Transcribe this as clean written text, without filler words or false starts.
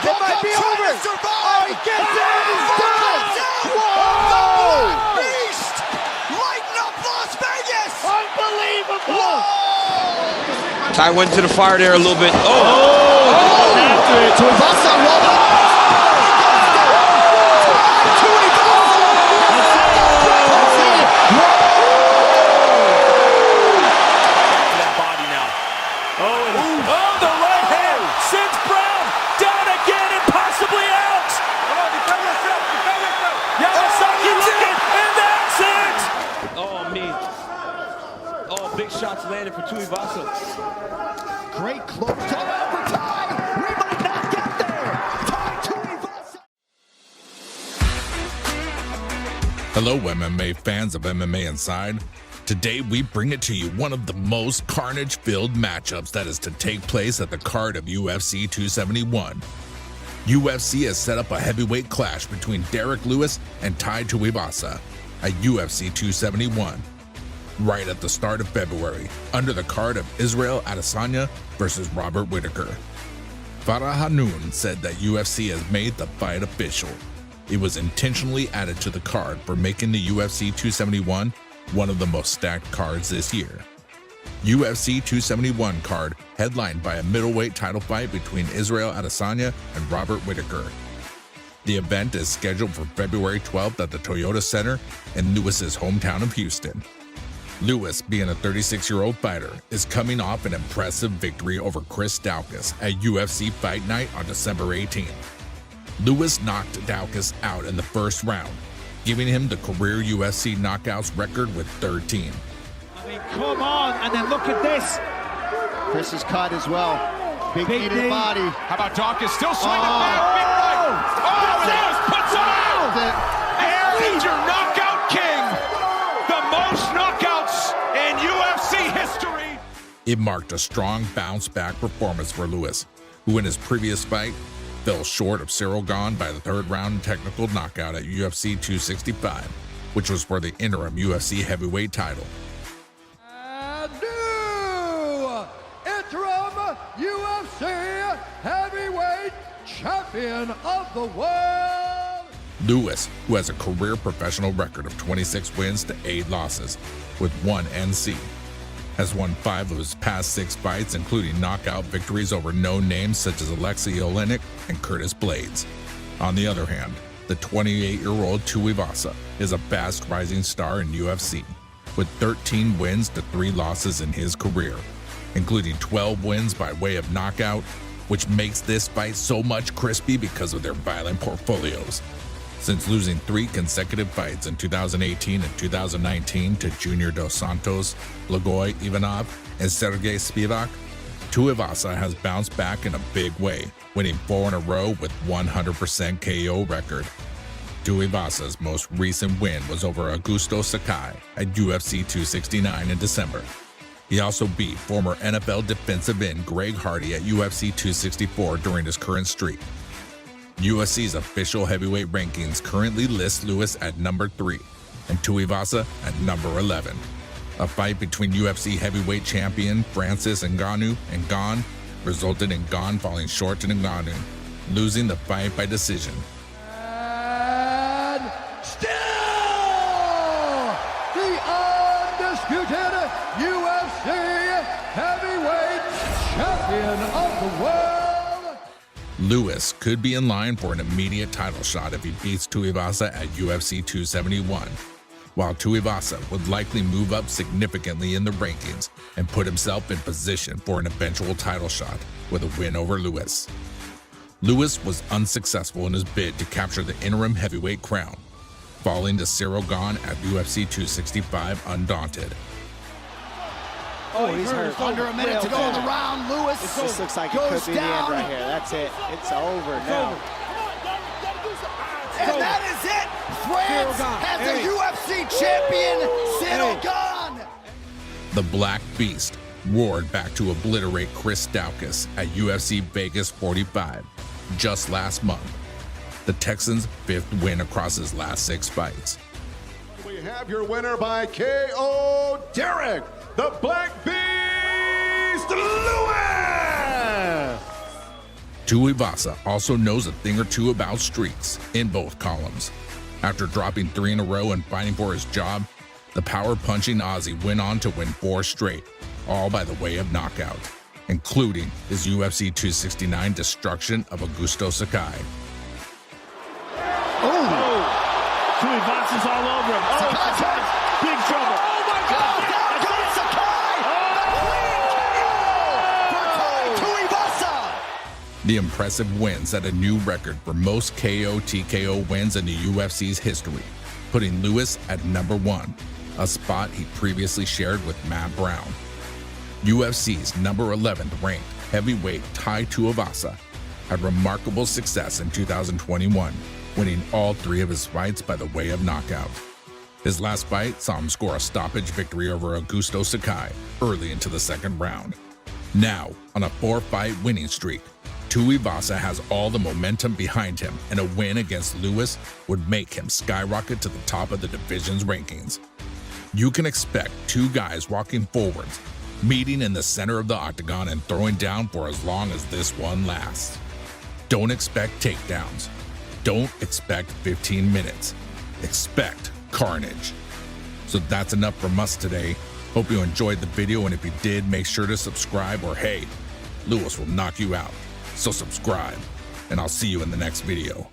It might be over. Oh, he gets it. He's done. Whoa! Beast! Lighten up Las Vegas! Unbelievable! Ty went to the fire there a little bit. Tuivasa rolled up. That body now. The right hand sends Brown down again and possibly out. Come on, defend yourself. Yamasaki looking, and that's it. Oh, man. Oh, big shots landed for Tuivasa. Great close to overtime. We might not get there. Ty Tuivasa. Hello, MMA fans of MMA Inside. Today, we bring it to you one of the most carnage-filled matchups that is to take place at the card of UFC 271. UFC has set up a heavyweight clash between Derrick Lewis and Ty Tuivasa at UFC 271. Right at the start of February, under the card of Israel Adesanya versus Robert Whittaker. Farah Hanoun said that UFC has made the fight official. It was intentionally added to the card for making the UFC 271 one of the most stacked cards this year. UFC 271 card headlined by a middleweight title fight between Israel Adesanya and Robert Whittaker. The event is scheduled for February 12th at the Toyota Center in Lewis's hometown of Houston. Lewis, being a 36-year-old fighter, is coming off an impressive victory over Chris Daukaus at UFC Fight Night on December 18th. Lewis knocked Daukaus out in the first round, giving him the career UFC knockouts record with 13. I mean, come on, and then look at this. Chris is cut as well. Big knee to the body. How about Daukaus still swinging back? Big right. Lewis puts him out. And your knockout king. The most knockouts in UFC history. It marked a strong bounce-back performance for Lewis, who in his previous fight fell short of Cyril Gane by the third-round technical knockout at UFC 265, which was for the interim UFC heavyweight title. And new interim UFC heavyweight champion of the world. Lewis, who has a career professional record of 26 wins to 8 losses, with 1 NC, has won 5 of his past 6 fights, including knockout victories over known names such as Alexei Oleinik and Curtis Blades. On the other hand, the 28-year-old Tuivasa is a fast rising star in UFC, with 13 wins to 3 losses in his career, including 12 wins by way of knockout, which makes this fight so much crispy because of their violent portfolios. Since losing 3 consecutive fights in 2018 and 2019 to Junior Dos Santos, Blagoy Ivanov, and Sergey Spivak, Tuivasa has bounced back in a big way, winning 4 in a row with 100% KO record. Tuivasa's most recent win was over Augusto Sakai at UFC 269 in December. He also beat former NFL defensive end Greg Hardy at UFC 264 during his current streak. UFC's official heavyweight rankings currently list Lewis at number 3 and Tuivasa at number 11. A fight between UFC heavyweight champion Francis Ngannou and Gane resulted in Gane falling short to Ngannou, losing the fight by decision. And still the undisputed UFC heavyweight champion of the world. Lewis could be in line for an immediate title shot if he beats Tuivasa at UFC 271, while Tuivasa would likely move up significantly in the rankings and put himself in position for an eventual title shot with a win over Lewis. Lewis was unsuccessful in his bid to capture the interim heavyweight crown, falling to Cyril Gane at UFC 265 undaunted. Oh, he's hurt. Under a minute to go in the round. Lewis This looks like it goes could be the end down. right here. That's it. It's over now. And that is it. France has a UFC champion, Cyril Gane. The Black Beast roared back to obliterate Chris Daukaus at UFC Vegas 45 just last month. The Texan's 5th win across his last 6 fights. We have your winner by KO, Derrick, the Black Beast Lewis! Tuivasa also knows a thing or two about streaks in both columns. After dropping 3 in a row and fighting for his job, the power-punching Aussie went on to win 4 straight, all by the way of knockout, including his UFC 269 destruction of Augusto Sakai. Tuivasa's all over him. Sakai's big trouble. Oh my God! The impressive win set a new record for most KO/TKO wins in the UFC's history, putting Lewis at number 1, a spot he previously shared with Matt Brown. UFC's number 11th ranked heavyweight Tai Tuivasa had remarkable success in 2021, winning all 3 of his fights by the way of knockout. His last fight saw him score a stoppage victory over Augusto Sakai early into the 2nd round. Now, on a 4-fight winning streak, Tuivasa has all the momentum behind him, and a win against Lewis would make him skyrocket to the top of the division's rankings. You can expect 2 guys walking forwards, meeting in the center of the octagon and throwing down for as long as this one lasts. Don't expect takedowns. Don't expect 15 minutes. Expect carnage. So that's enough from us today. Hope you enjoyed the video, and if you did, make sure to subscribe, or hey, Lewis will knock you out. So subscribe, and I'll see you in the next video.